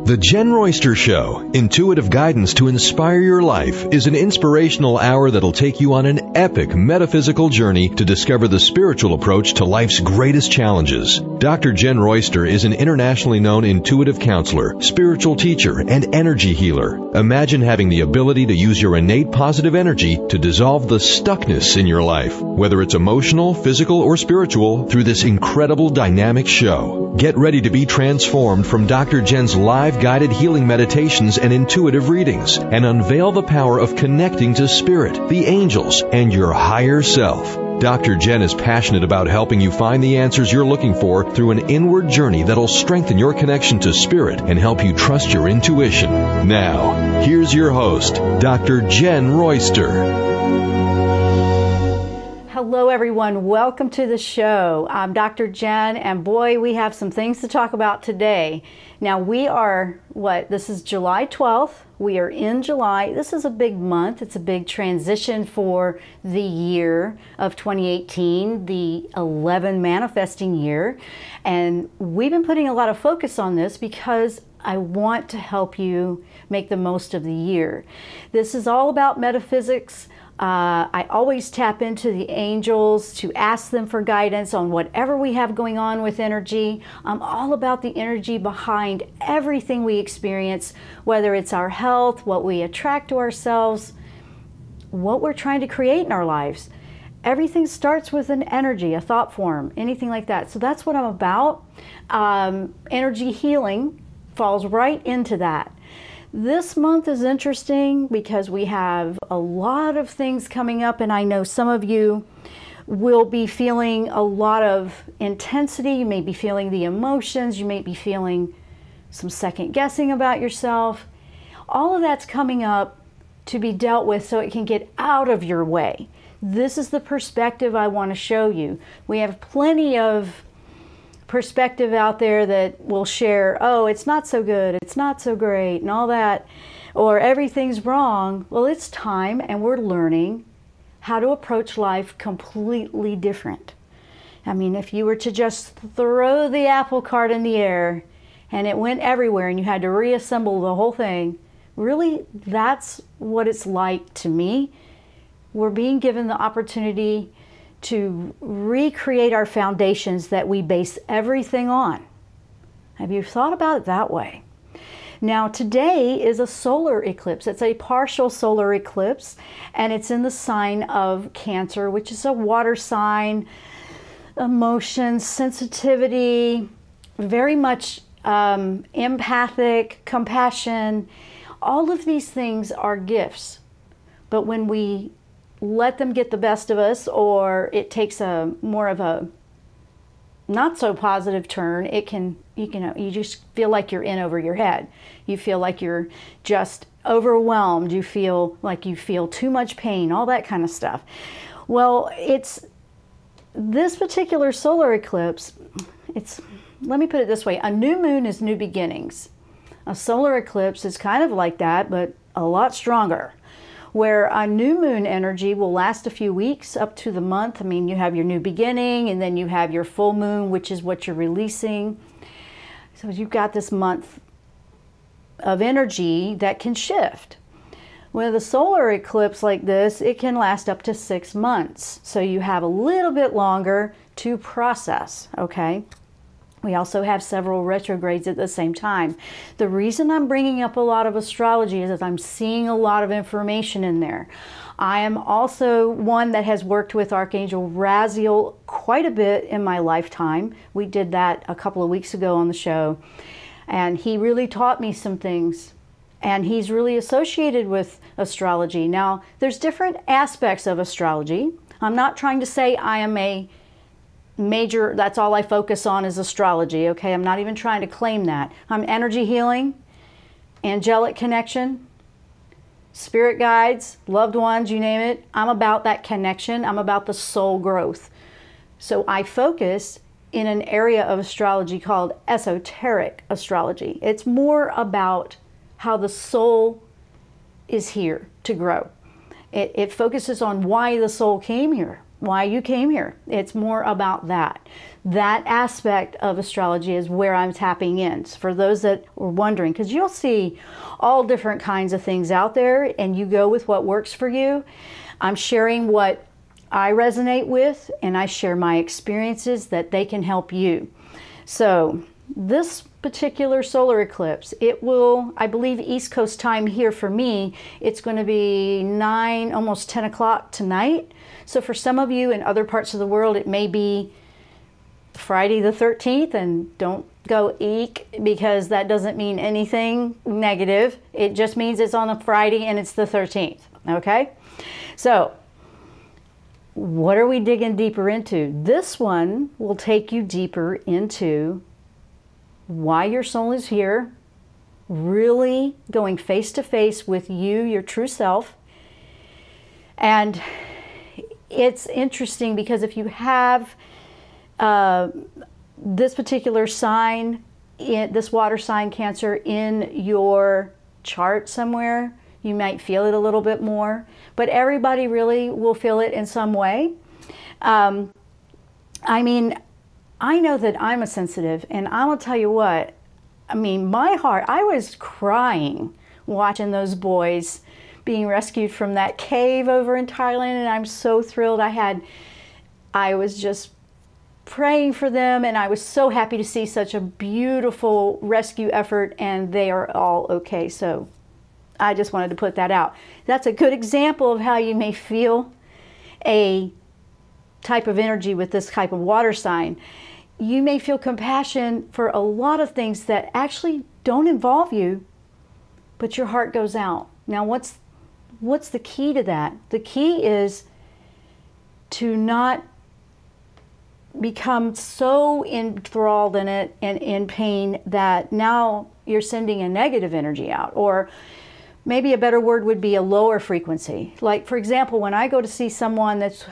The Jenn Royster Show, intuitive guidance to inspire your life, is an inspirational hour that'll take you on an epic metaphysical journey to discover the spiritual approach to life's greatest challenges. Dr. Jenn Royster is an internationally known intuitive counselor, spiritual teacher, and energy healer. Imagine having the ability to use your innate positive energy to dissolve the stuckness in your life, whether it's emotional, physical, or spiritual, through this incredible dynamic show. Get ready to be transformed from Dr. Jenn's live guided healing meditations and intuitive readings, and unveil the power of connecting to spirit, the angels, and your higher self. Dr. Jenn is passionate about helping you find the answers you're looking for through an inward journey that'll strengthen your connection to spirit and help you trust your intuition. Now, here's your host, Dr. Jenn Royster. Hello everyone, welcome to the show. I'm Dr. Jenn, and boy, we have some things to talk about today. Now we are, this is July 12th. We are in July. This is a big month. It's a big transition for the year of 2018, the 11 manifesting year. And we've been putting a lot of focus on this because I want to help you make the most of the year. This is all about metaphysics. I always tap into the angels to ask them for guidance on whatever we have going on with energy. I'm all about the energy behind everything we experience, whether it's our health, what we attract to ourselves, what we're trying to create in our lives. Everything starts with an energy, a thought form, anything like that. So that's what I'm about. Energy healing falls right into that. This month is interesting because we have a lot of things coming up, and I know some of you will be feeling a lot of intensity. You may be feeling the emotions. You may be feeling some second guessing about yourself. All of that's coming up to be dealt with so it can get out of your way. This is the perspective I want to show you. We have plenty of perspective out there that will share, oh, it's not so good, it's not so great, and all that, or everything's wrong. Well, it's time, and we're learning how to approach life completely different. I mean, if you were to just throw the apple cart in the air and it went everywhere and you had to reassemble the whole thing, really, that's what it's like to me. We're being given the opportunity to recreate our foundations that we base everything on. Have you thought about it that way? Now, today is a solar eclipse. It's a partial solar eclipse, and it's in the sign of Cancer, which is a water sign. Emotions, sensitivity, very much empathic, compassion. All of these things are gifts. But when we let them get the best of us, or it takes a more of a not so positive turn, it can, you just feel like you're in over your head. You feel like you're just overwhelmed. You feel like you feel too much pain, all that kind of stuff. Well, it's this particular solar eclipse, let me put it this way, a new moon is new beginnings. A solar eclipse is kind of like that, but a lot stronger, where a new moon energy will last a few weeks up to the month. I mean, you have your new beginning, and then you have your full moon, which is what you're releasing. So you've got this month of energy that can shift. With a solar eclipse like this, it can last up to 6 months. So you have a little bit longer to process, okay? We also have several retrogrades at the same time. The reason I'm bringing up a lot of astrology is that I'm seeing a lot of information in there. I am also one that has worked with Archangel Raziel quite a bit in my lifetime. We did that a couple of weeks ago on the show, and he really taught me some things, and he's really associated with astrology. Now, there's different aspects of astrology. I'm not trying to say I am a major, that's all I focus on is astrology, okay? I'm not even trying to claim that. I'm energy healing, angelic connection, spirit guides, loved ones, you name it. I'm about that connection. I'm about the soul growth. So I focus in an area of astrology called esoteric astrology. It's more about how the soul is here to grow. It focuses on why the soul came here. why you came here. It's more about that. That aspect of astrology is where I'm tapping in. For those that were wondering, because you'll see all different kinds of things out there, and you go with what works for you. I'm sharing what I resonate with, and I share my experiences that they can help you. So this particular solar eclipse, it will, I believe, East Coast time here for me, it's going to be 9, almost 10 o'clock tonight. So for some of you in other parts of the world, it may be Friday the 13th, and don't go eek, because that doesn't mean anything negative. It just means it's on a Friday and it's the 13th, okay? So what are we digging deeper into? This one will take you deeper into why your soul is here, really going face to face with you, your true self. And it's interesting because if you have this particular sign, this water sign, Cancer, in your chart somewhere, you might feel it a little bit more, but everybody really will feel it in some way. I mean, I know that I'm a sensitive, and I'm gonna tell you what, I mean, my heart, I was crying watching those boys being rescued from that cave over in Thailand, and I'm so thrilled. I was just praying for them, and I was so happy to see such a beautiful rescue effort, and they are all okay. So I just wanted to put that out. That's a good example of how you may feel a type of energy with this type of water sign. You may feel compassion for a lot of things that actually don't involve you, but your heart goes out. Now, what's the key to that? The key is to not become so enthralled in it and in pain that now you're sending a negative energy out, or maybe a better word would be a lower frequency. Like, for example, when I go to see someone that's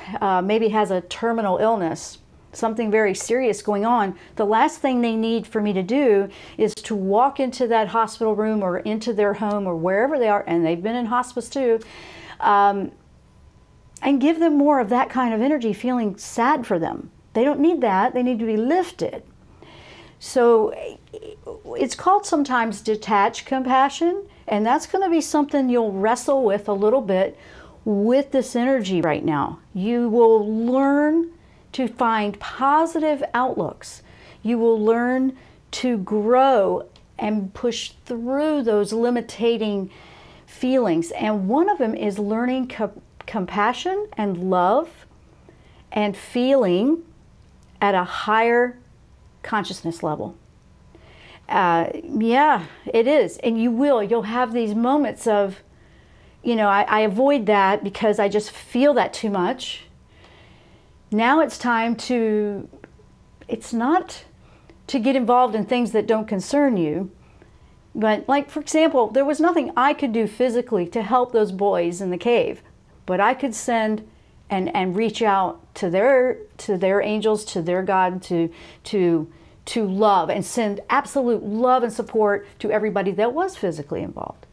maybe has a terminal illness, something very serious going on, the last thing they need for me to do is to walk into that hospital room or into their home or wherever they are, and they've been in hospice too, and give them more of that kind of energy, feeling sad for them. They don't need that. They need to be lifted. So it's called sometimes detached compassion, and that's going to be something you'll wrestle with a little bit with this energy right now. You will learn to find positive outlooks. You will learn to grow and push through those limiting feelings. And one of them is learning compassion and love and feeling at a higher consciousness level. Yeah, it is. And you'll have these moments of, you know, I avoid that because I just feel that too much. Now it's time to, it's not to get involved in things that don't concern you, but like, for example, there was nothing I could do physically to help those boys in the cave, but I could send and reach out to their angels, to their God, to love, and send absolute love and support to everybody that was physically involved.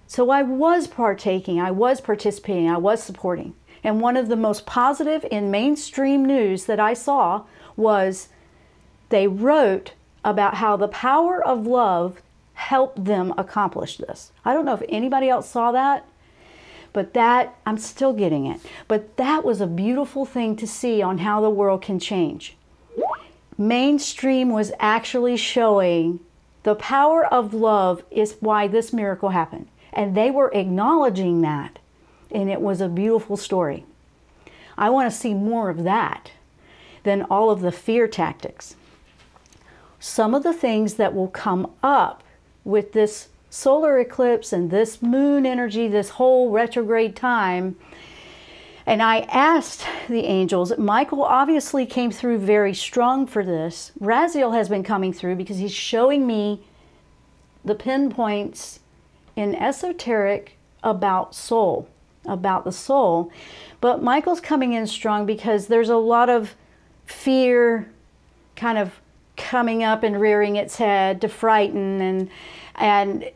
So I was partaking, I was participating, I was supporting. And one of the most positive in mainstream news that I saw was they wrote about how the power of love helped them accomplish this. I don't know if anybody else saw that, but that, I'm still getting it. But that was a beautiful thing to see on how the world can change. Mainstream was actually showing the power of love is why this miracle happened. And they were acknowledging that. And it was a beautiful story. I want to see more of that than all of the fear tactics. Some of the things that will come up with this solar eclipse and this moon energy, this whole retrograde time, and I asked the angels, Michael obviously came through very strong for this. Raziel has been coming through because he's showing me the pinpoints in esoteric about soul, about the soul. But Michael's coming in strong because there's a lot of fear kind of coming up and rearing its head to frighten, and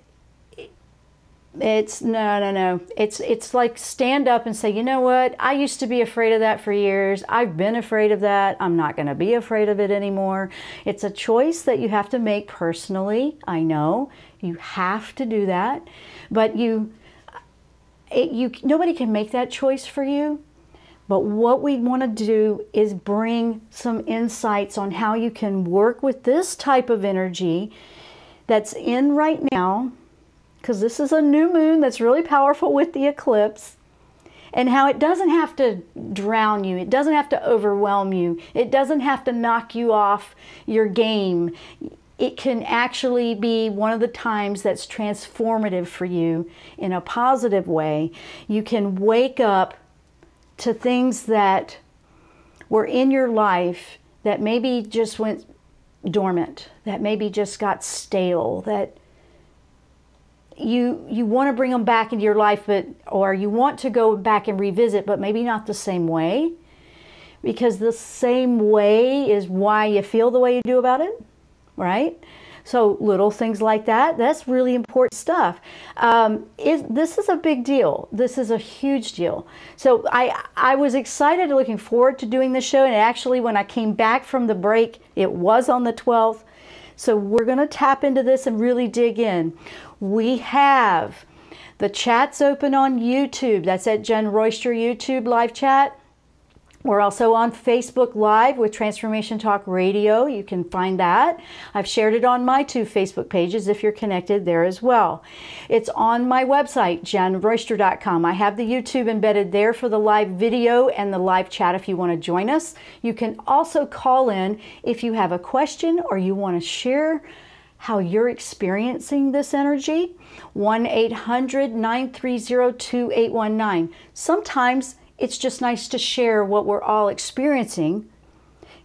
It's no. It's like stand up and say, you know what? I used to be afraid of that for years. I've been afraid of that. I'm not going to be afraid of it anymore. It's a choice that you have to make personally. I know you have to do that, but nobody can make that choice for you. But what we want to do is bring some insights on how you can work with this type of energy that's in right now, because this is a new moon that's really powerful with the eclipse, and how it doesn't have to drown you. It doesn't have to overwhelm you. It doesn't have to knock you off your game. It can actually be one of the times that's transformative for you in a positive way. You can wake up to things that were in your life that maybe just went dormant, that maybe just got stale, that you want to bring them back into your life, or you want to go back and revisit, but maybe not the same way, because the same way is why you feel the way you do about it, right? So little things like that, that's really important stuff. This is a big deal. This is a huge deal. So I was excited, looking forward to doing the show, and actually when I came back from the break, it was on the 12th. So we're going to tap into this and really dig in. We have the chats open on YouTube. That's at Jenn Royster YouTube live chat. We're also on Facebook Live with Transformation Talk Radio. You can find that. I've shared it on my 2 Facebook pages if you're connected there as well. It's on my website, JennRoyster.com. I have the YouTube embedded there for the live video and the live chat if you want to join us. You can also call in if you have a question or you want to share how you're experiencing this energy. 1-800-930-2819. Sometimes it's just nice to share what we're all experiencing.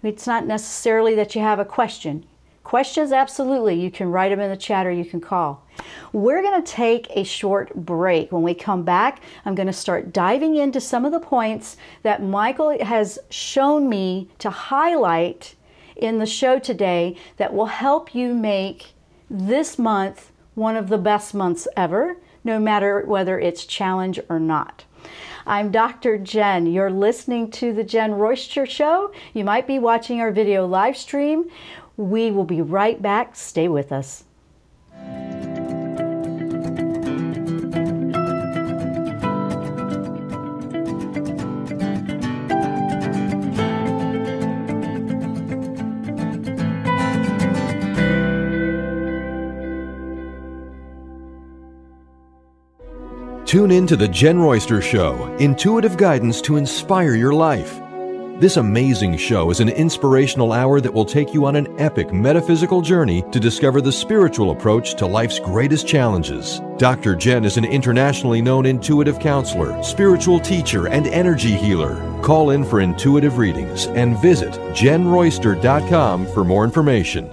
It's not necessarily that you have a question. Questions, absolutely. You can write them in the chat or you can call. We're going to take a short break. When we come back, I'm going to start diving into some of the points that Michael has shown me to highlight in the show today that will help you make this month one of the best months ever, no matter whether it's challenge or not. I'm Dr. Jenn. You're listening to the Jenn Royster Show. You might be watching our video live stream. We will be right back. Stay with us. Tune in to the Jenn Royster Show, intuitive guidance to inspire your life. This amazing show is an inspirational hour that will take you on an epic metaphysical journey to discover the spiritual approach to life's greatest challenges. Dr. Jenn is an internationally known intuitive counselor, spiritual teacher, and energy healer. Call in for intuitive readings and visit JennRoyster.com for more information.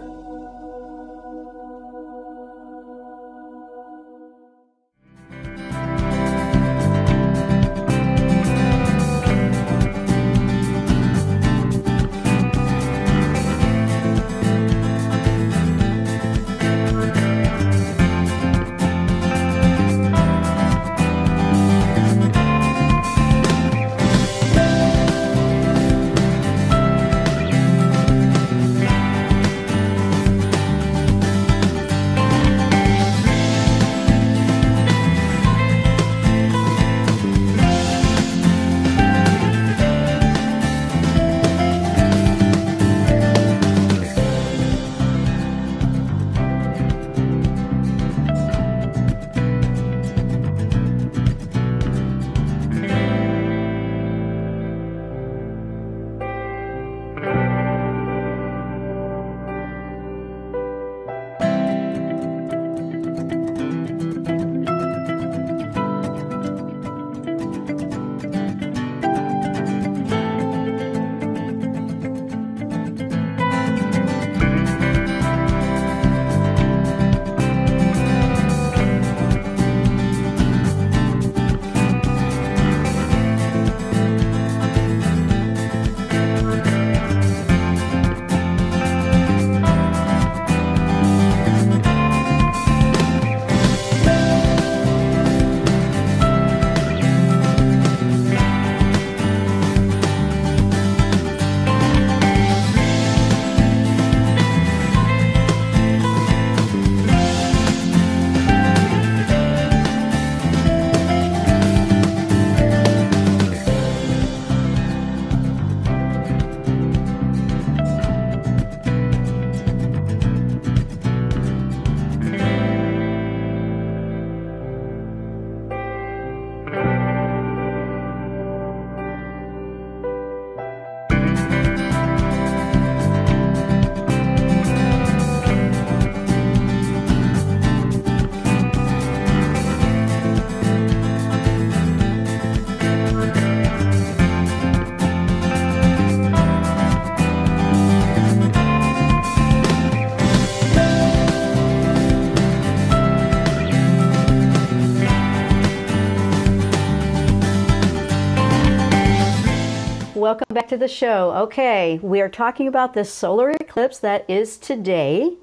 welcome back to the show. Okay, we are talking about this solar eclipse that is today.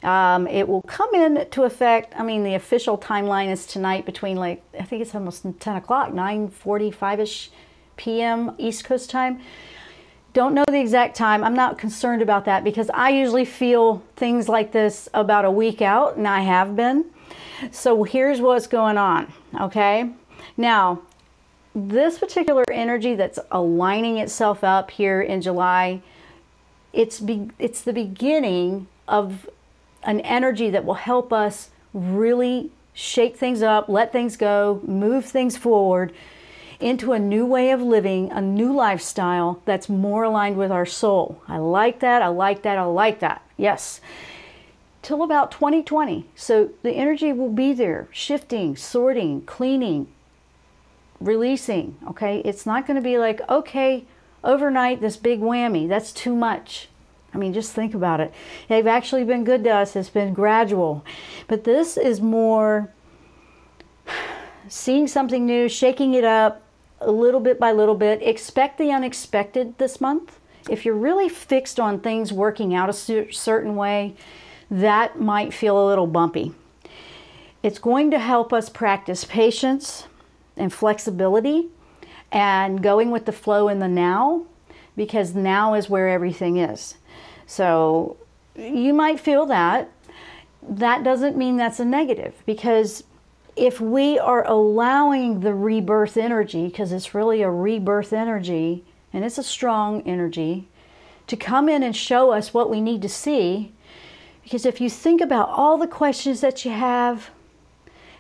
It will come into effect, I mean, the official timeline is tonight between, like, I think it's almost 10 o'clock, 9:45-ish p.m. East Coast time. Don't know the exact time. I'm not concerned about that because I usually feel things like this about a week out, and I have been. So here's what's going on, okay? Now, this particular energy that's aligning itself up here in July, it's the beginning of an energy that will help us really shake things up, let things go, move things forward into a new way of living, a new lifestyle that's more aligned with our soul. I like that, I like that, I like that. Yes. Till about 2020. So the energy will be there, shifting, sorting, cleaning, releasing, okay? It's not going to be like, okay, overnight, this big whammy. That's too much. I mean, just think about it. They've actually been good to us. It's been gradual. But this is more seeing something new, shaking it up a little bit by little bit. Expect the unexpected this month. If you're really fixed on things working out a certain way, that might feel a little bumpy. It's going to help us practice patience and flexibility and going with the flow in the now, because now is where everything is. So you might feel that. That doesn't mean that's a negative, because if we are allowing the rebirth energy, because it's really a rebirth energy and it's a strong energy, to come in and show us what we need to see, because if you think about all the questions that you have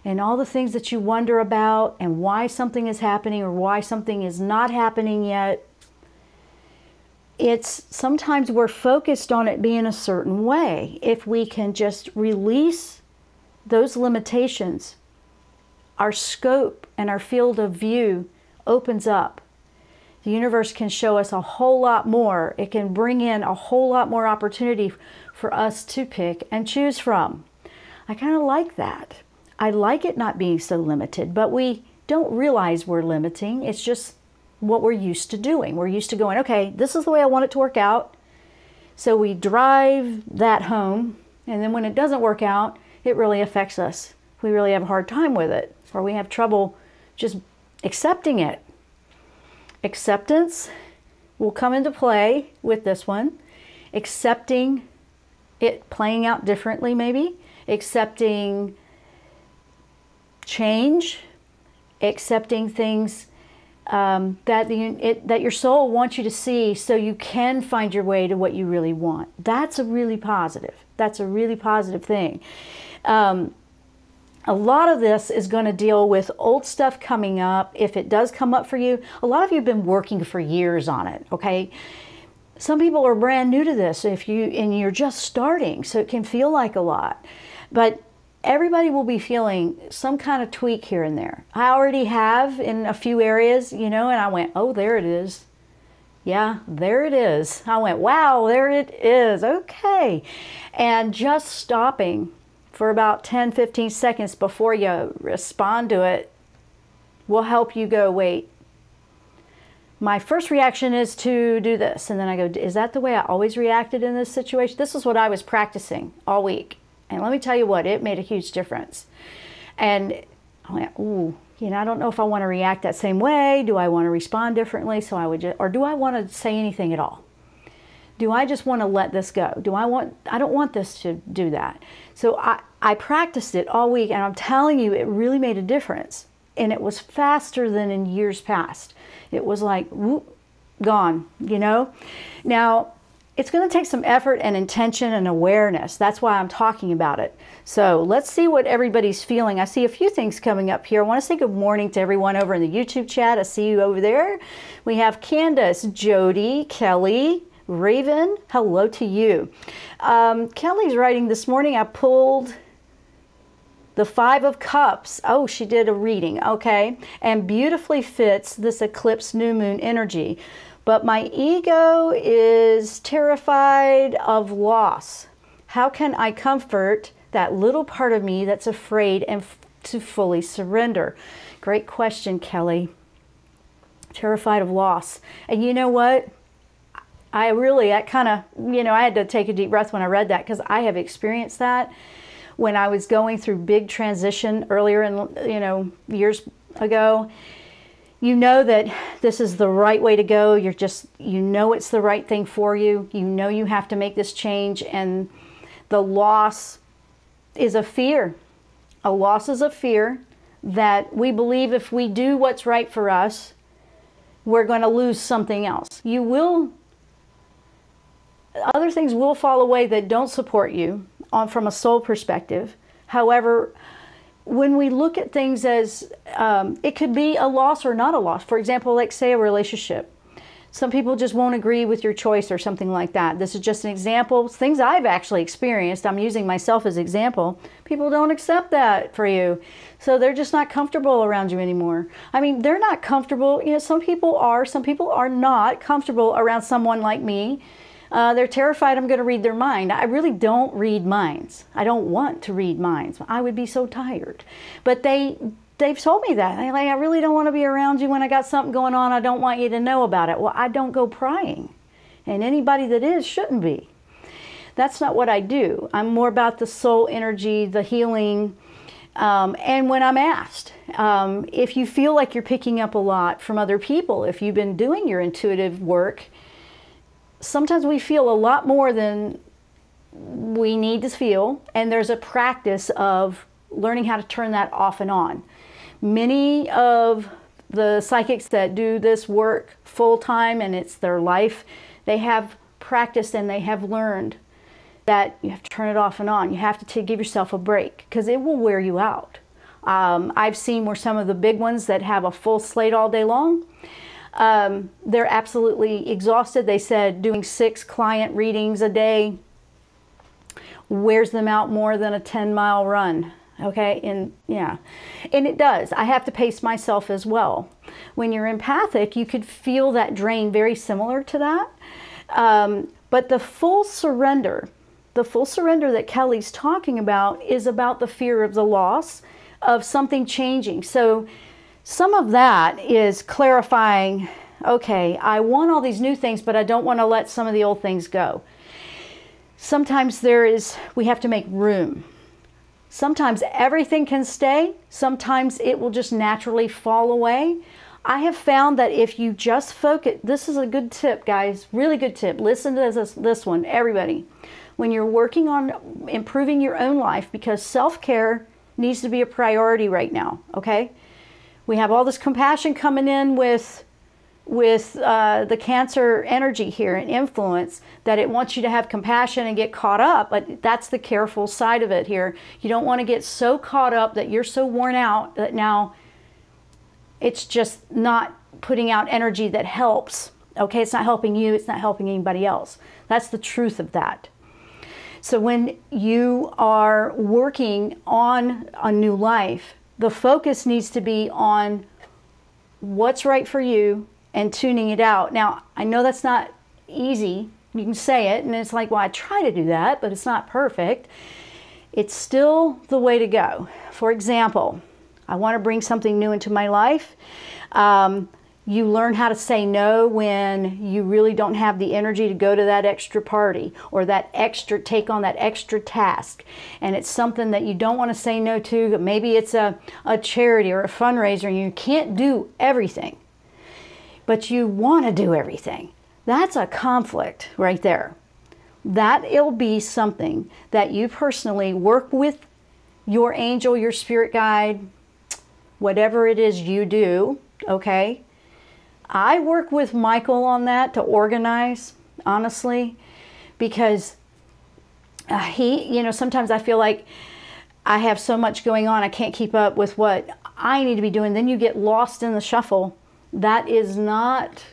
and all the things that you wonder about and why something is happening or why something is not happening yet, it's sometimes we're focused on it being a certain way. If we can just release those limitations, our scope and our field of view opens up. The universe can show us a whole lot more. It can bring in a whole lot more opportunity for us to pick and choose from. I kind of like that. I like it not being so limited, but we don't realize we're limiting. It's just what we're used to doing. We're used to going, okay, this is the way I want it to work out. So we drive that home, and then when it doesn't work out, it really affects us. We really have a hard time with it, or we have trouble just accepting it. Acceptance will come into play with this one. Accepting it playing out differently, maybe. Accepting change. Accepting things that your soul wants you to see, so you can find your way to what you really want. That's a really positive. That's a really positive thing. A lot of this is going to deal with old stuff coming up. If it does come up for you, a lot of you have been working for years on it, okay? Some people are brand new to this and you're just starting, so it can feel like a lot. But everybody will be feeling some kind of tweak here and there. I already have in a few areas, you know, and I went, oh, there it is. Yeah, there it is. I went, wow, there it is. Okay. And just stopping for about 10, 15 seconds before you respond to it will help you go, wait, my first reaction is to do this. And then I go, is that the way I always reacted in this situation? This is what I was practicing all week. And let me tell you what, it made a huge difference. And I went, ooh, you know, I don't know if I want to react that same way. Do I want to respond differently? So I would just, or do I want to say anything at all? Do I just want to let this go? I don't want this to do that. So I practiced it all week, and I'm telling you, it really made a difference. And it was faster than in years past. It was like, whoop, gone, you know? Now, it's going to take some effort and intention and awareness. That's why I'm talking about it. So let's see what everybody's feeling. I see a few things coming up here. I want to say good morning to everyone over in the YouTube chat. I see you over there. We have Candace, Jody, Kelly, Raven. Hello to you. Kelly's writing this morning, I pulled the 5 of Cups. Oh, she did a reading. Okay. And beautifully fits this eclipse new moon energy. But my ego is terrified of loss. How can I comfort that little part of me that's afraid and to fully surrender? Great question, Kelly. Terrified of loss. And you know what? That kind of, I had to take a deep breath when I read that, because I have experienced that when I was going through big transition earlier in, years ago. You know that this is the right way to go. It's the right thing for you. You know you have to make this change, and the loss is a fear. A loss is a fear that we believe if we do what's right for us, we're going to lose something else. Other things will fall away that don't support you from a soul perspective. However, when we look at things as, it could be a loss or not a loss. For example, like say a relationship. Some people just won't agree with your choice or something like that. This is just an example. Things I've actually experienced. I'm using myself as example. People don't accept that for you. So they're just not comfortable around you anymore. I mean, they're not comfortable. Some people are not comfortable around someone like me. They're terrified I'm going to read their mind. I really don't read minds. I don't want to read minds. I would be so tired. But they've told me that. They're like, I really don't want to be around you when I got something going on. I don't want you to know about it. Well, I don't go prying. And anybody that is shouldn't be. That's not what I do. I'm more about the soul energy, the healing. And when I'm asked, if you feel like you're picking up a lot from other people, if you've been doing your intuitive work, sometimes we feel a lot more than we need to feel, and there's a practice of learning how to turn that off and on. Many of the psychics that do this work full-time, and it's their life, they have practiced and they have learned that you have to turn it off and on. You have to give yourself a break, because it will wear you out. I've seen where some of the big ones that have a full slate all day long, they're absolutely exhausted. They said doing 6 client readings a day wears them out more than a 10-mile run. Okay, and it does. I have to pace myself as well. When you're empathic, you could feel that drain very similar to that. But the full surrender that Kelly's talking about is about the fear of the loss of something changing. So some of that is clarifying, okay, I want all these new things, but I don't want to let some of the old things go. Sometimes we have to make room. Sometimes everything can stay. Sometimes it will just naturally fall away. I have found that if you just focus, this is a good tip, guys, really good tip. Listen to this one, everybody. When you're working on improving your own life, because self-care needs to be a priority right now, okay? We have all this compassion coming in with the Cancer energy here and influence, that it wants you to have compassion and get caught up, but that's the careful side of it here. You don't want to get so caught up that you're so worn out that now it's just not putting out energy that helps. Okay, it's not helping you, it's not helping anybody else. That's the truth of that. So when you are working on a new life, the focus needs to be on what's right for you and tuning it out. Now, I know that's not easy. You can say it, and it's like, well, I try to do that, but it's not perfect. It's still the way to go. For example, I want to bring something new into my life. You learn how to say no when you really don't have the energy to go to that extra party or take on that extra task. And it's something that you don't want to say no to. Maybe it's a charity or a fundraiser, and you can't do everything, but you want to do everything. That's a conflict right there. That'll be something that you personally work with your angel, your spirit guide, whatever it is you do, okay? I work with Michael on that to organize, honestly, because sometimes I feel like I have so much going on, I can't keep up with what I need to be doing. Then you get lost in the shuffle. That is not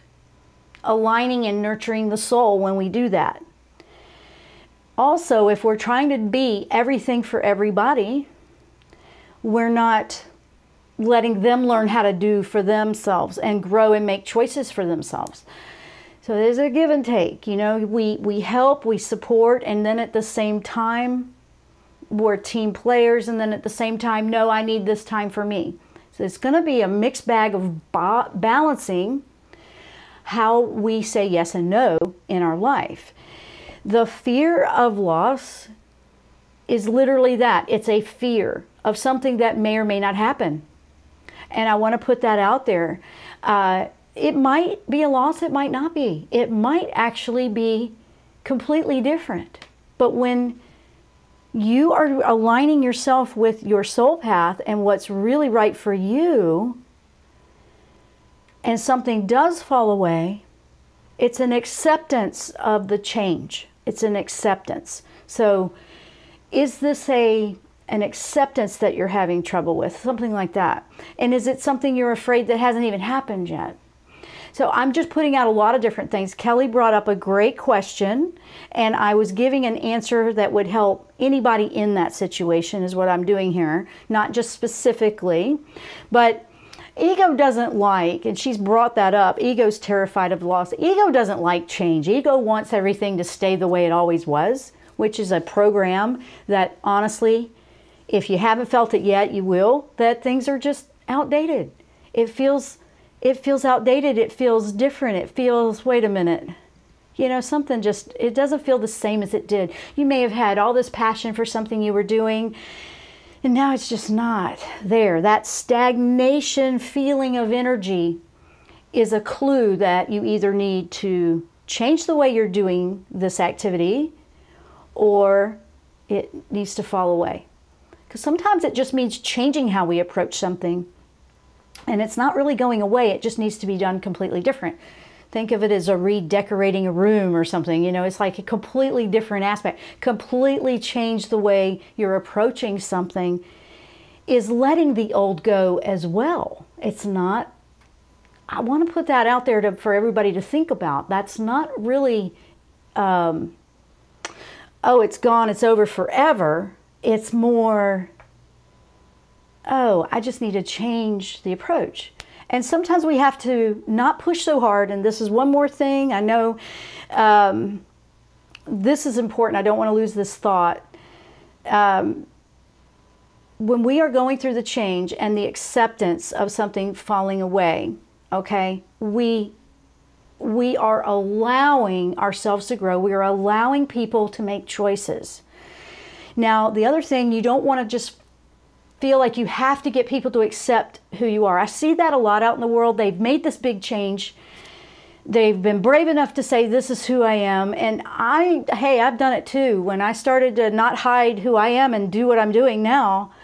aligning and nurturing the soul when we do that. Also, if we're trying to be everything for everybody, we're not letting them learn how to do for themselves and grow and make choices for themselves. So there's a give and take. We help, we support, and then at the same time, we're team players, and then at the same time, no, I need this time for me. So it's going to be a mixed bag of balancing how we say yes and no in our life. The fear of loss is literally that. It's a fear of something that may or may not happen. And I want to put that out there. It might be a loss, it might not be. It might actually be completely different. But when you are aligning yourself with your soul path and what's really right for you, and something does fall away, it's an acceptance of the change. It's an acceptance. So is this an acceptance that you're having trouble with? Something like that. And is it something you're afraid that hasn't even happened yet? So I'm just putting out a lot of different things. Kelly brought up a great question, and I was giving an answer that would help anybody in that situation is what I'm doing here, not just specifically. But ego doesn't like, and she's brought that up, ego's terrified of loss. Ego doesn't like change. Ego wants everything to stay the way it always was, which is a program that honestly, if you haven't felt it yet, you will, that things are just outdated. It feels outdated. It feels different. It feels, wait a minute, you know, something just, it doesn't feel the same as it did. You may have had all this passion for something you were doing, and now it's just not there. That stagnation feeling of energy is a clue that you either need to change the way you're doing this activity or it needs to fall away. Because sometimes it just means changing how we approach something. And it's not really going away. It just needs to be done completely different. Think of it as a redecorating a room or something. You know, it's like a completely different aspect. Completely change the way you're approaching something is letting the old go as well. It's not, I want to put that out there for everybody to think about. That's not really, oh, it's gone, it's over forever. It's more, oh, I just need to change the approach. And sometimes we have to not push so hard. And this is one more thing. I know this is important. I don't want to lose this thought. When we are going through the change and the acceptance of something falling away, okay, we are allowing ourselves to grow. We are allowing people to make choices. Now, the other thing, you don't want to just feel like you have to get people to accept who you are. I see that a lot out in the world. They've made this big change. They've been brave enough to say, this is who I am. And hey, I've done it too. When I started to not hide who I am and do what I'm doing now,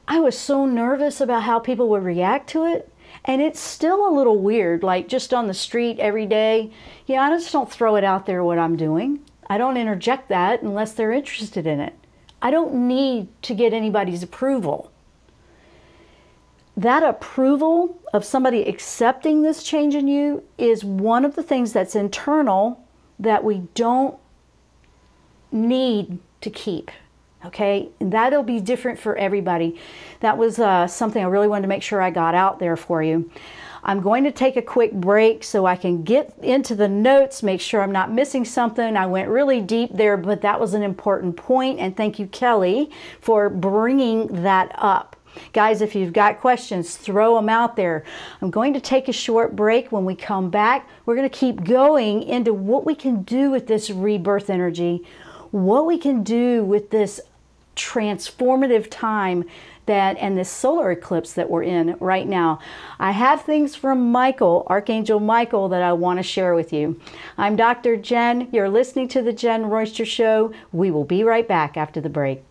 I was so nervous about how people would react to it. And it's still a little weird, like just on the street every day. Yeah, I just don't throw it out there what I'm doing. I don't interject that unless they're interested in it. I don't need to get anybody's approval. That approval of somebody accepting this change in you is one of the things that's internal that we don't need to keep. Okay, and that'll be different for everybody. That was something I really wanted to make sure I got out there for you. I'm going to take a quick break so I can get into the notes, make sure I'm not missing something. I went really deep there, but that was an important point, and thank you, Kelly, for bringing that up. Guys, if you've got questions, throw them out there. I'm going to take a short break. When we come back, we're going to keep going into what we can do with this rebirth energy, what we can do with this transformative time and this solar eclipse that we're in right now. I have things from Michael, Archangel Michael, that I want to share with you. I'm Dr. Jenn. You're listening to the Jenn Royster Show. We will be right back after the break.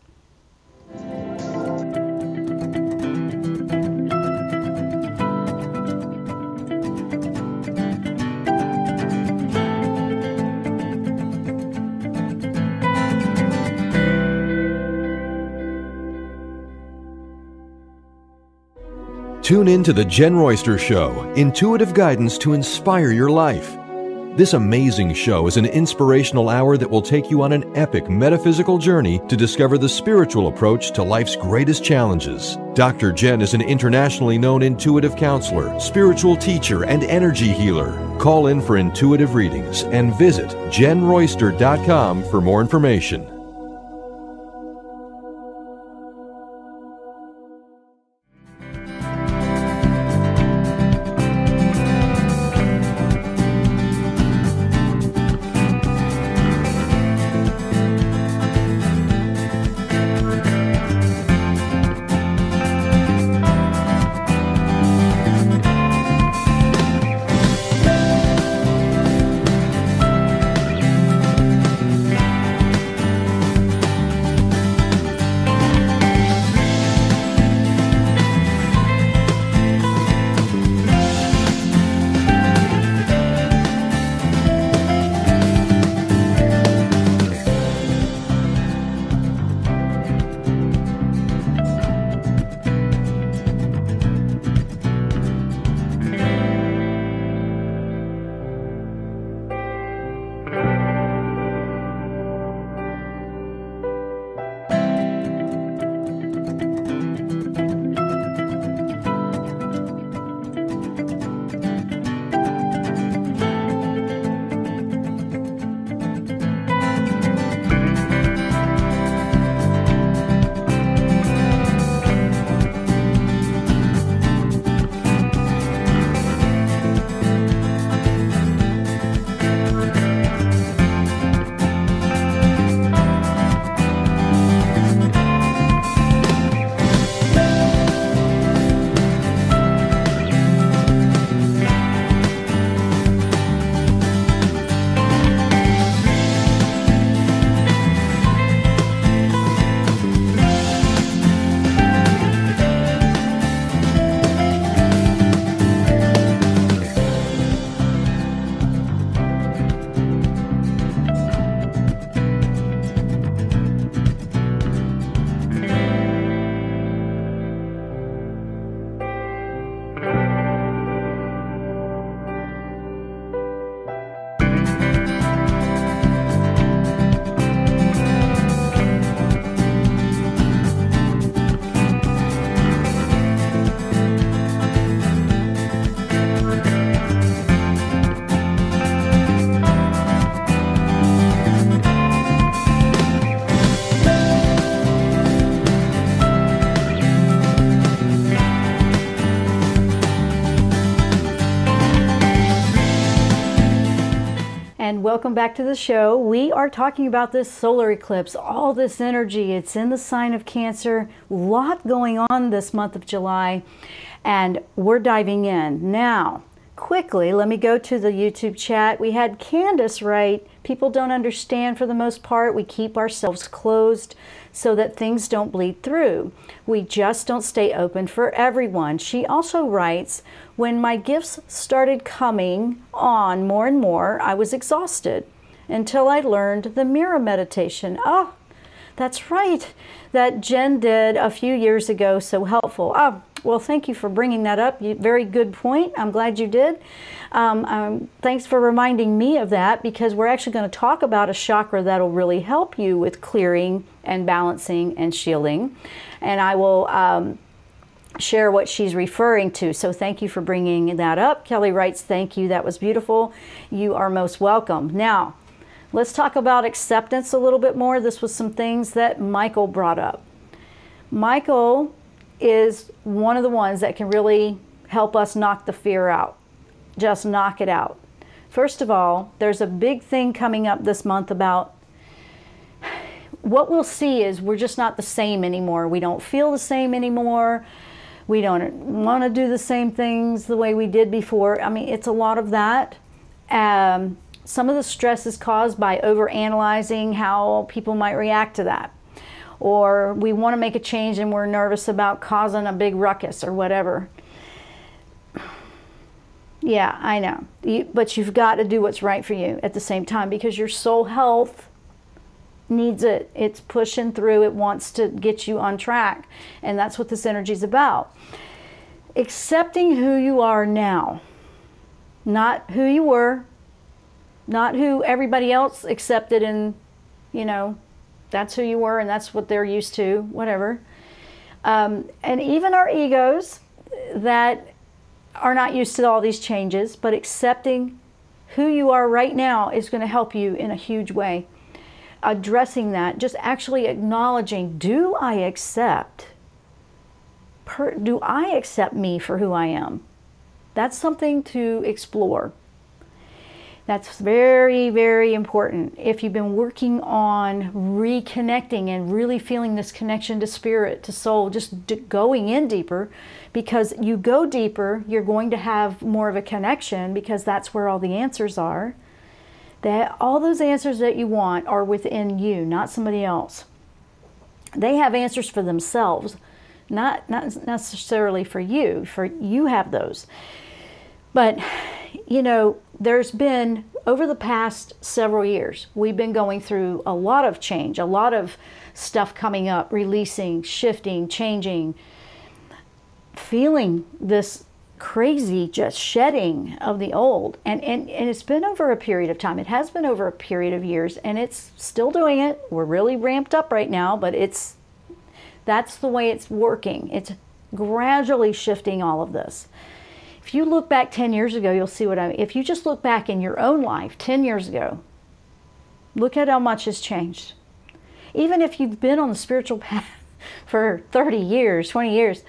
Tune in to the Jenn Royster Show, intuitive guidance to inspire your life. This amazing show is an inspirational hour that will take you on an epic metaphysical journey to discover the spiritual approach to life's greatest challenges. Dr. Jenn is an internationally known intuitive counselor, spiritual teacher, and energy healer. Call in for intuitive readings and visit JennRoyster.com for more information. welcome back to the show. We are talking about this solar eclipse, all this energy. It's in the sign of Cancer. A lot going on this month of July, and we're diving in. Now, quickly, let me go to the YouTube chat. We had Candace write, people don't understand for the most part. We keep ourselves closed so that things don't bleed through. We just don't stay open for everyone. She also writes, when my gifts started coming on more and more, I was exhausted until I learned the mirror meditation. Oh, that's right. That Jenn did a few years ago, so helpful. Oh, well, thank you for bringing that up. Very good point. I'm glad you did. Thanks for reminding me of that, because we're actually going to talk about a chakra that'll really help you with clearing and balancing and shielding. And I will share what she's referring to. So thank you for bringing that up. Kelly writes, thank you. That was beautiful. You are most welcome. Now, let's talk about acceptance a little bit more. This was some things that Michael brought up. Michael is one of the ones that can really help us knock the fear out. Just knock it out. First of all, there's a big thing coming up this month about what we'll see is we're just not the same anymore. We don't feel the same anymore. We don't want to do the same things the way we did before. I mean, it's a lot of that. Some of the stress is caused by overanalyzing how people might react to that. Or we want to make a change and we're nervous about causing a big ruckus or whatever. Yeah, I know. But you've got to do what's right for you at the same time, because your soul health needs it. It's pushing through. It wants to get you on track. And that's what this energy is about. Accepting who you are now. Not who you were. Not who everybody else accepted, and, you know, that's who you were and that's what they're used to, whatever. And even our egos that are not used to all these changes, but accepting who you are right now is going to help you in a huge way. Addressing that, just actually acknowledging, do I accept me for who I am? That's something to explore. That's very, very important. If you've been working on reconnecting and really feeling this connection to spirit, to soul, just going in deeper, because you go deeper, you're going to have more of a connection, because that's where all the answers are. That all those answers that you want are within you, not somebody else. They have answers for themselves, not necessarily for you. For you have those. But, you know, there's been, over the past several years, we've been going through a lot of change, a lot of stuff coming up, releasing, shifting, changing, feeling this crazy just shedding of the old. And it's been over a period of time. It has been over a period of years, and it's still doing it. We're really ramped up right now, but that's the way it's working. It's gradually shifting all of this. If you look back 10 years ago, you'll see what I mean. If you just look back in your own life 10 years ago, look at how much has changed. Even if you've been on the spiritual path for 30 years, 20 years,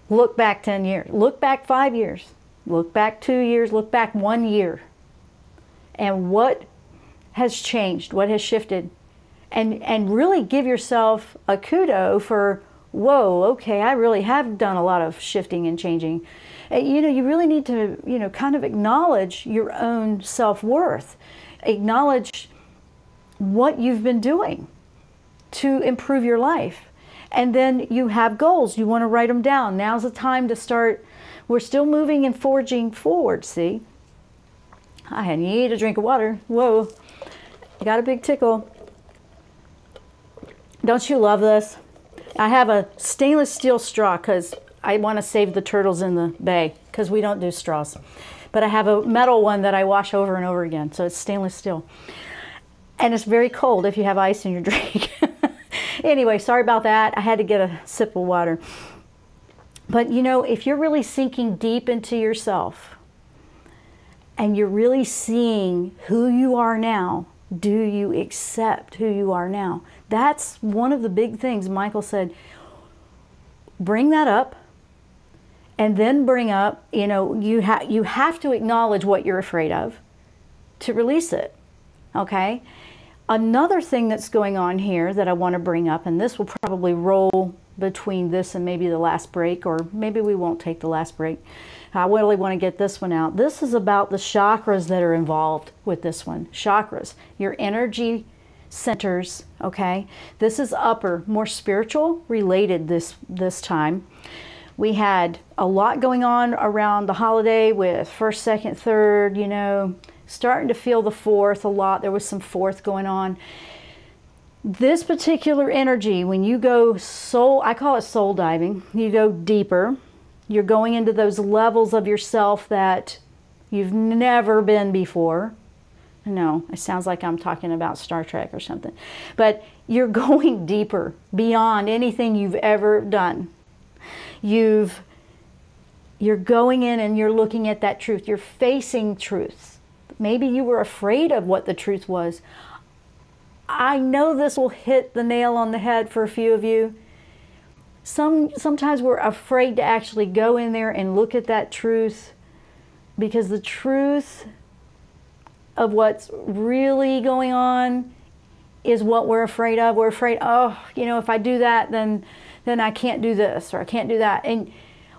look back 10 years, look back 5 years, look back 2 years, look back 1 year. And what has changed, what has shifted? And really give yourself a kudo for, whoa, okay, I really have done a lot of shifting and changing. You know, you really need to, you know, kind of acknowledge your own self-worth. Acknowledge what you've been doing to improve your life. And then you have goals. You want to write them down. Now's the time to start. We're still moving and forging forward, see? I need a drink of water. Whoa, I got a big tickle. Don't you love this? I have a stainless steel straw because I want to save the turtles in the bay, because we don't do straws. But I have a metal one that I wash over and over again, so it's stainless steel. And it's very cold if you have ice in your drink. Anyway, sorry about that. I had to get a sip of water. But you know, if you're really sinking deep into yourself and you're really seeing who you are now, do you accept who you are now? That's one of the big things Michael said. Bring that up, and then bring up, you know, you have to acknowledge what you're afraid of to release it. Okay? Another thing that's going on here that I want to bring up, and this will probably roll between this and maybe the last break, or maybe we won't take the last break. I really want to get this one out. This is about the chakras that are involved with this one. Chakras, your energy centers, okay? This is upper, more spiritual related this time. We had a lot going on around the holiday with first, second, third, you know, starting to feel the fourth a lot. There was some fourth going on. This particular energy, when you go soul, I call it soul diving, you go deeper. You're going into those levels of yourself that you've never been before. No, it sounds like I'm talking about Star Trek or something. But you're going deeper, beyond anything you've ever done. You're going in and you're looking at that truth. You're facing truth. Maybe you were afraid of what the truth was. I know this will hit the nail on the head for a few of you. Sometimes we're afraid to actually go in there and look at that truth, because the truth of what's really going on is what we're afraid of. We're afraid, oh, you know, if I do that, then I can't do this, or I can't do that. And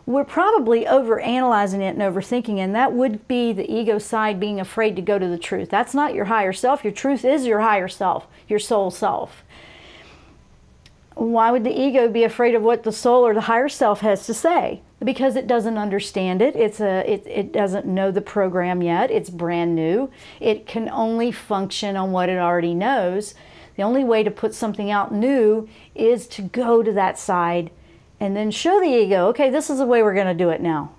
we're probably overanalyzing it and overthinking, and that would be the ego side being afraid to go to the truth. That's not your higher self. Your truth is your higher self, your soul self. Why would the ego be afraid of what the soul or the higher self has to say? Because it doesn't understand it. It doesn't know the program yet. It's brand new. It can only function on what it already knows. The only way to put something out new is to go to that side and then show the ego, okay, this is the way we're going to do it now.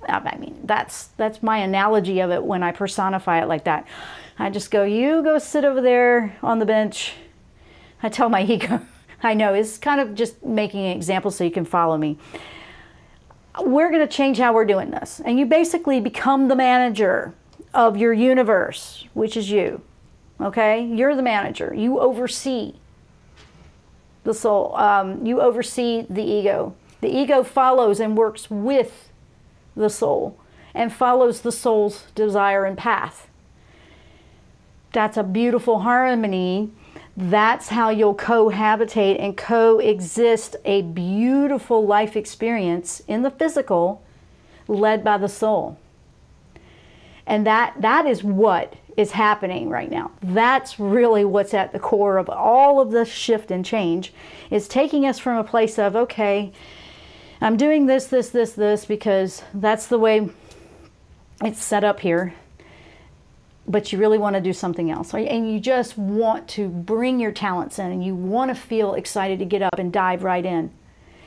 I mean, that's my analogy of it when I personify it like that. I just go, you go sit over there on the bench. I tell my ego. I know, it's kind of just making an example so you can follow me. We're going to change how we're doing this. And you basically become the manager of your universe, which is you. Okay? You're the manager. You oversee the soul. You oversee the ego. The ego follows and works with the soul and follows the soul's desire and path. That's a beautiful harmony. That's how you'll cohabitate and coexist a beautiful life experience in the physical, led by the soul. And that is what is happening right now. That's really what's at the core of all of the shift and change, is taking us from a place of, okay, I'm doing this, because that's the way it's set up here. But you really want to do something else, and you just want to bring your talents in, and you want to feel excited to get up and dive right in.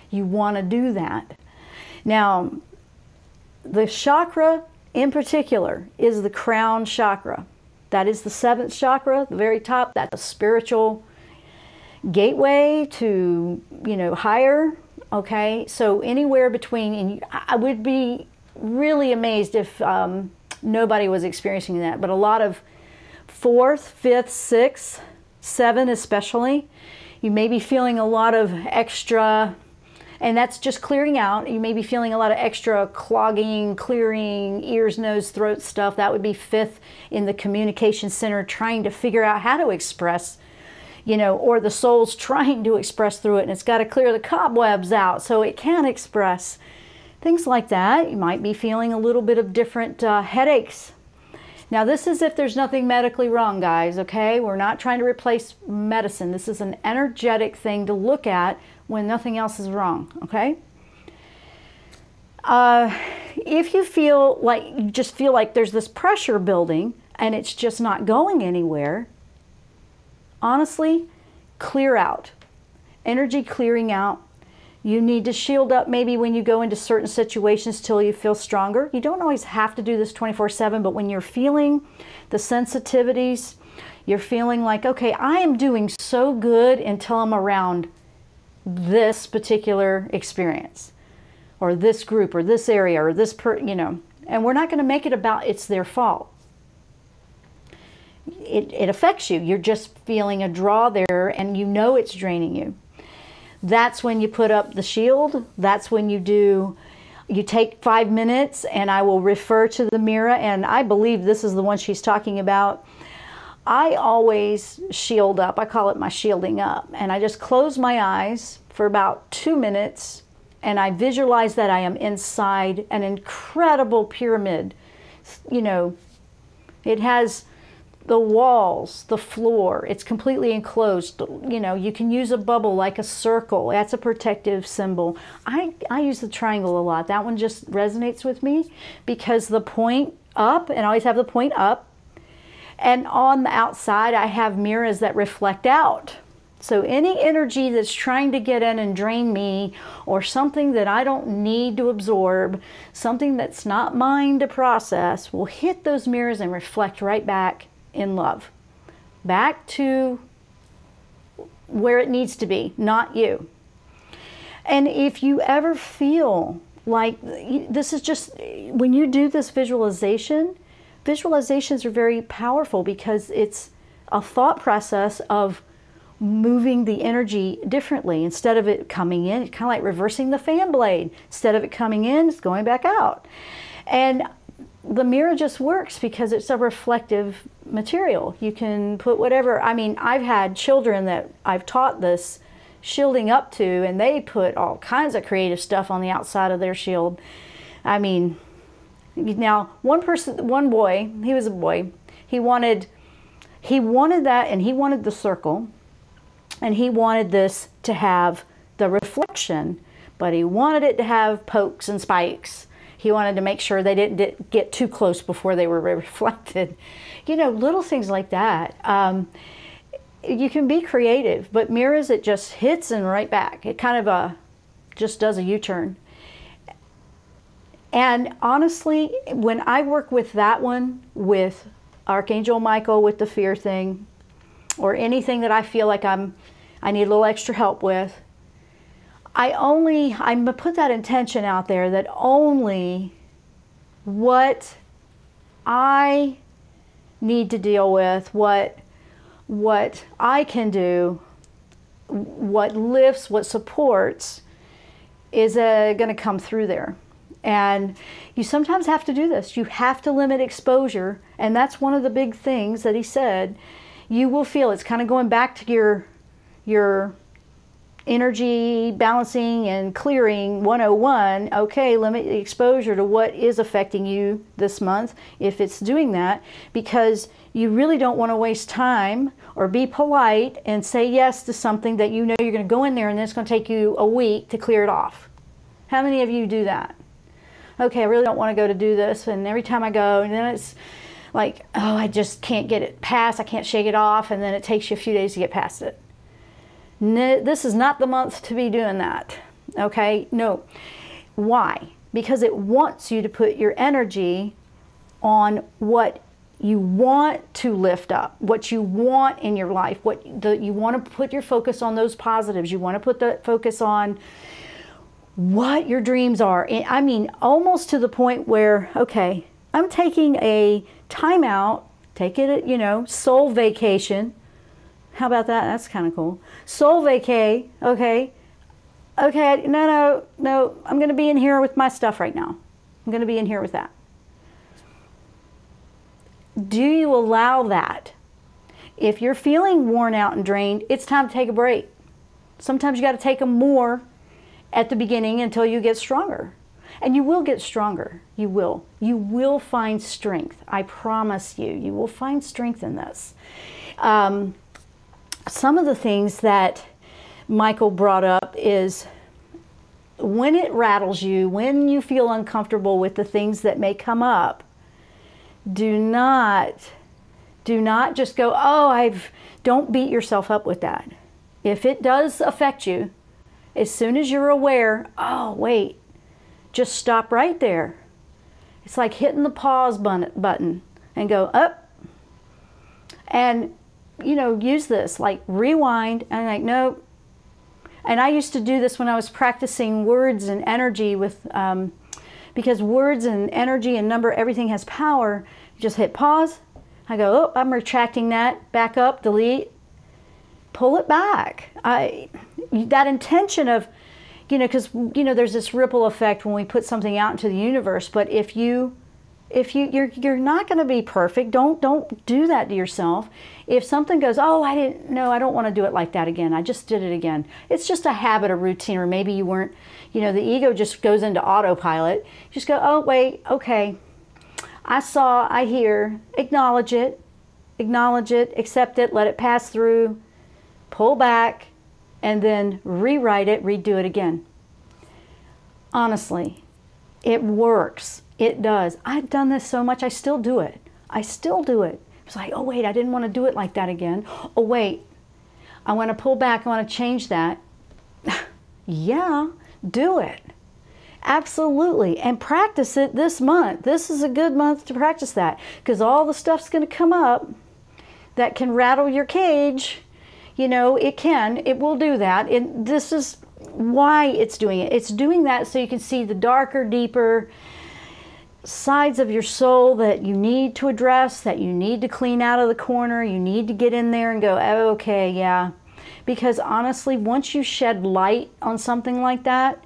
You want to do that. Now, the chakra in particular is the crown chakra. That is the 7th chakra, the very top. That's a spiritual gateway to, you know, higher. Okay, so anywhere between, and I would be really amazed if nobody was experiencing that, but a lot of 4th, 5th, 6th, 7 especially, you may be feeling a lot of extra, and that's just clearing out. You may be feeling a lot of extra clogging, clearing, ears, nose, throat stuff. That would be 5th in the communication center, trying to figure out how to express, you know, or the soul's trying to express through it, and it's got to clear the cobwebs out so it can express. Things like that. You might be feeling a little bit of different headaches. Now, this is if there's nothing medically wrong, guys, okay? We're not trying to replace medicine. This is an energetic thing to look at when nothing else is wrong, okay? If you feel like, you just feel like there's this pressure building and it's just not going anywhere, honestly, clear out. Energy clearing out. You need to shield up maybe when you go into certain situations till you feel stronger. You don't always have to do this 24/7, but when you're feeling the sensitivities, you're feeling like, okay, I am doing so good until I'm around this particular experience, or this group, or this area, or this you know, and we're not going to make it about it's their fault. It affects you. You're just feeling a draw there, and you know it's draining you. That's when you put up the shield. That's when you take 5 minutes, and I will refer to the mirror, and I believe this is the one she's talking about. I always shield up. I call it my shielding up. And I just close my eyes for about 2 minutes, and I visualize that I am inside an incredible pyramid. You know, it has the walls, the floor, it's completely enclosed. You know, you can use a bubble like a circle. That's a protective symbol. I use the triangle a lot. That one just resonates with me because the point up, and I always have the point up, and on the outside I have mirrors that reflect out. So any energy that's trying to get in and drain me, or something that I don't need to absorb, something that's not mine to process, will hit those mirrors and reflect right back in love. Back to where it needs to be, not you. And if you ever feel like this is just, when you do this visualization, visualizations are very powerful because it's a thought process of moving the energy differently. Instead of it coming in, it's kind of like reversing the fan blade. Instead of it coming in, it's going back out. And the mirror just works because it's a reflective material. You can put whatever, I mean, I've had children that I've taught this shielding up to, and they put all kinds of creative stuff on the outside of their shield. I mean, now one boy, he was a boy, he wanted that, and he wanted the circle, and he wanted this to have the reflection, but he wanted it to have pokes and spikes. He wanted to make sure they didn't get too close before they were reflected. You know, little things like that. You can be creative, but mirrors, it just hits and right back. It kind of just does a U-turn. And honestly, when I work with that one, with Archangel Michael, with the fear thing, or anything that I feel like I need a little extra help with, I'm gonna put that intention out there that only what I need to deal with, what I can do, what lifts, what supports, is going to come through there. And you sometimes have to do this. You have to limit exposure, and that's one of the big things that he said. You will feel it's kind of going back to your energy balancing and clearing 101. Okay, limit the exposure to what is affecting you this month, if it's doing that, because you really don't want to waste time or be polite and say yes to something that you know you're going to go in there and then it's going to take you a week to clear it off. How many of you do that? Okay, I really don't want to go to do this, and every time I go, and then it's like, oh, I just can't get it past, I can't shake it off, and then it takes you a few days to get past it. This is not the month to be doing that, okay? No. Why? Because it wants you to put your energy on what you want to lift up, what you want in your life, you want to put your focus on those positives. You want to put the focus on what your dreams are. I mean, almost to the point where, okay, I'm taking a time out, take it, you know, soul vacation. How about that? That's kind of cool. Soul vacay, okay. Okay, no, I'm going to be in here with my stuff right now. I'm going to be in here with that. Do you allow that? If you're feeling worn out and drained, it's time to take a break. Sometimes you got to take them more at the beginning until you get stronger. And you will get stronger. You will. You will find strength. I promise you. You will find strength in this. Some of the things that Michael brought up is when it rattles you, when you feel uncomfortable with the things that may come up, do not just go, oh, don't beat yourself up with that. If it does affect you, as soon as you're aware, oh, wait, just stop right there. It's like hitting the pause button and go up. And, you know, use this, like rewind, and like, no. And I used to do this when I was practicing words and energy with, because words and energy and number, everything has power. You just hit pause. I go, oh, I'm retracting that, back up, delete, pull it back. That intention of, you know, because, you know, there's this ripple effect when we put something out into the universe, but if you If you're not going to be perfect, don't do that to yourself. If something goes, oh, I didn't know, I don't want to do it like that again. I just did it again. It's just a habit or routine, or maybe you weren't, the ego just goes into autopilot. Just go, oh, wait, okay. I saw, I hear, acknowledge it, accept it, let it pass through, pull back, and then rewrite it, redo it again. Honestly, it works. It does. I've done this so much, I still do it. It's like, oh wait, I didn't want to do it like that again. Oh wait, I want to pull back, I want to change that. Yeah, do it. Absolutely. And practice it this month. This is a good month to practice that, because all the stuff's going to come up that can rattle your cage. It will do that. And this is why it's doing it. It's doing that so you can see the darker, deeper sides of your soul that you need to address, that you need to clean out of the corner. You need to get in there and go, oh, okay, yeah. Because honestly, once you shed light on something like that,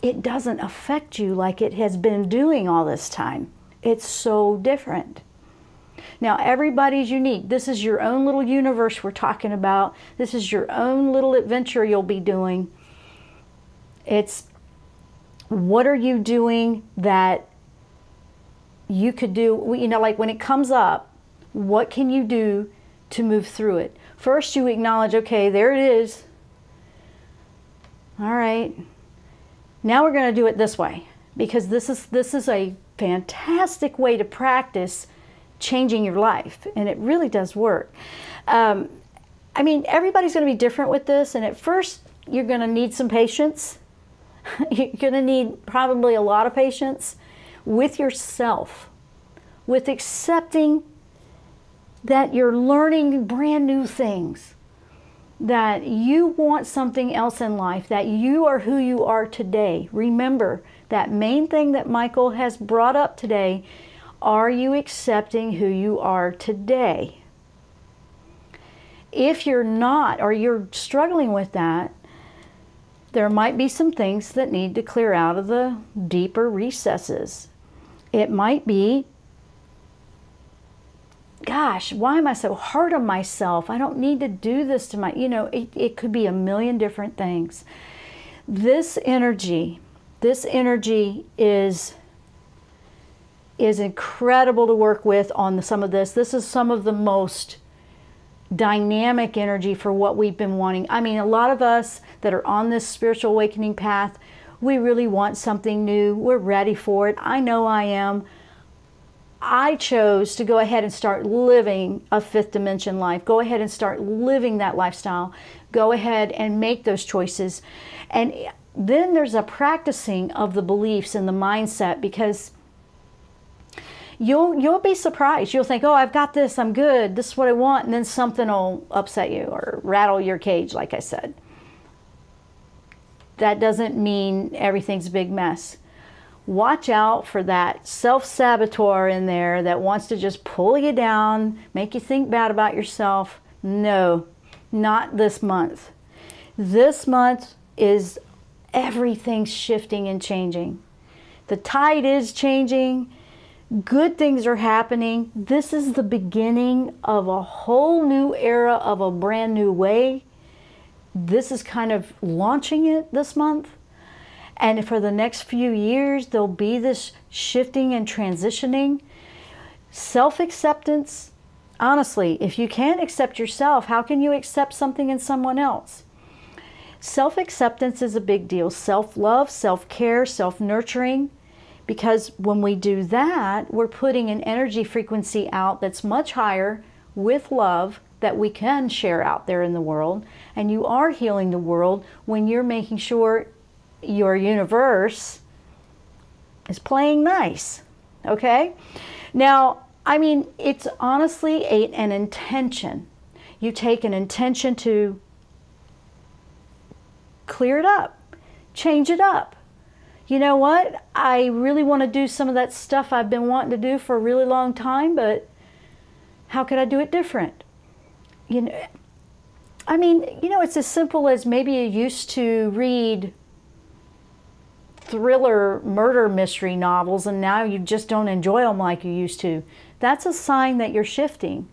it doesn't affect you like it has been doing all this time. It's so different. Now, everybody's unique. This is your own little universe we're talking about. This is your own little adventure you'll be doing. It's, what are you doing that you could do, like when it comes up, what can you do to move through it? First, you acknowledge, okay, there it is. All right. Now we're going to do it this way, because this is a fantastic way to practice changing your life, and it really does work. Everybody's going to be different with this, and at first you're going to need some patience. You're going to need probably a lot of patience with yourself, with accepting that you're learning brand new things, that you want something else in life, that you are who you are today. Remember, that main thing that Michael has brought up today, are you accepting who you are today? If you're not, or you're struggling with that, there might be some things that need to clear out of the deeper recesses. It might be, gosh, why am I so hard on myself? I don't need to do this to it could be a million different things. This energy is incredible to work with on some of this. This is some of the most dynamic energy for what we've been wanting. A lot of us that are on this spiritual awakening path, we really want something new. We're ready for it. I know I am. I chose to go ahead and start living a fifth dimension life. Go ahead and start living that lifestyle. Go ahead and make those choices. And then there's a practicing of the beliefs and the mindset, because you'll be surprised. You'll think, oh, I've got this, I'm good, this is what I want, and then something will upset you or rattle your cage, like I said. That doesn't mean everything's a big mess. Watch out for that self-saboteur in there that wants to just pull you down, make you think bad about yourself. No, not this month. This month is everything's shifting and changing. The tide is changing. Good things are happening. This is the beginning of a whole new era, of a brand new way. This is kind of launching it this month. And for the next few years, there'll be this shifting and transitioning. Self-acceptance. Honestly, if you can't accept yourself, how can you accept something in someone else? Self-acceptance is a big deal. Self-love, self-care, self-nurturing. Because when we do that, we're putting an energy frequency out that's much higher with love that we can share out there in the world. And you are healing the world when you're making sure your universe is playing nice. Okay? Now, it's honestly an intention. You take an intention to clear it up, change it up. You know what? I really want to do some of that stuff I've been wanting to do for a really long time, but how could I do it different? It's as simple as maybe you used to read thriller murder mystery novels and now you just don't enjoy them like you used to. That's a sign that you're shifting.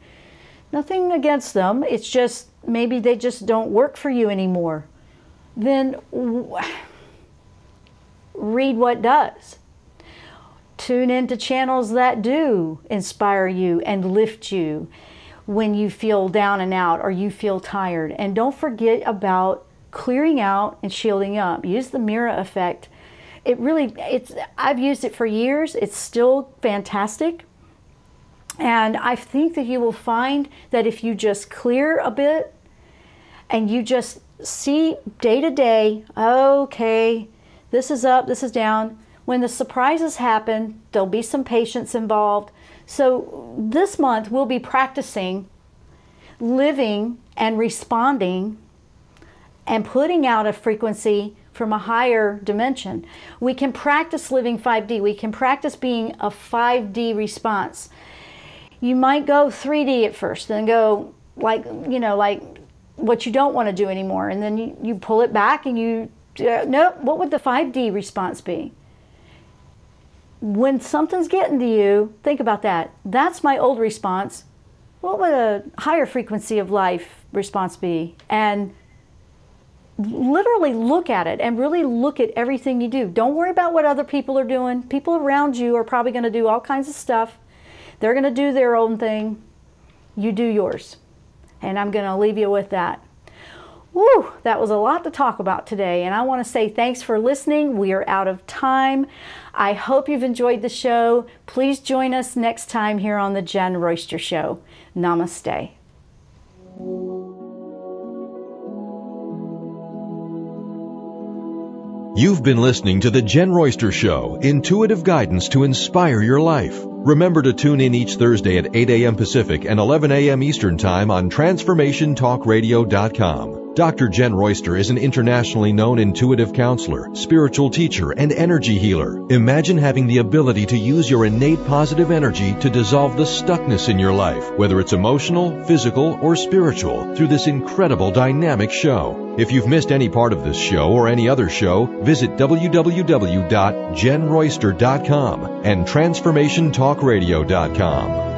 Nothing against them. It's just maybe they just don't work for you anymore. Then read what does. Tune into channels that do inspire you and lift you when you feel down and out or you feel tired. And don't forget about clearing out and shielding up. Use the mirror effect. I've used it for years. It's still fantastic. And I think that you will find that if you just clear a bit and you just see day to day, okay, this is up, this is down. When the surprises happen, there'll be some patience involved. So this month we'll be practicing living and responding and putting out a frequency from a higher dimension. We can practice living 5D. We can practice being a 5D response. You might go 3D at first, then go like what you don't want to do anymore. And then you pull it back and nope, what would the 5D response be? When something's getting to you, think about that. That's my old response. What would a higher frequency of life response be? And literally look at it and really look at everything you do. Don't worry about what other people are doing. People around you are probably going to do all kinds of stuff. They're going to do their own thing. You do yours. And I'm going to leave you with that. Woo, that was a lot to talk about today. And I want to say thanks for listening. We are out of time. I hope you've enjoyed the show. Please join us next time here on the Jenn Royster Show. Namaste. You've been listening to the Jenn Royster Show, intuitive guidance to inspire your life. Remember to tune in each Thursday at 8 a.m. Pacific and 11 a.m. Eastern Time on TransformationTalkRadio.com. Dr. Jenn Royster is an internationally known intuitive counselor, spiritual teacher, and energy healer. Imagine having the ability to use your innate positive energy to dissolve the stuckness in your life, whether it's emotional, physical, or spiritual, through this incredible dynamic show. If you've missed any part of this show or any other show, visit www.JennRoyster.com and TransformationTalkRadio.com.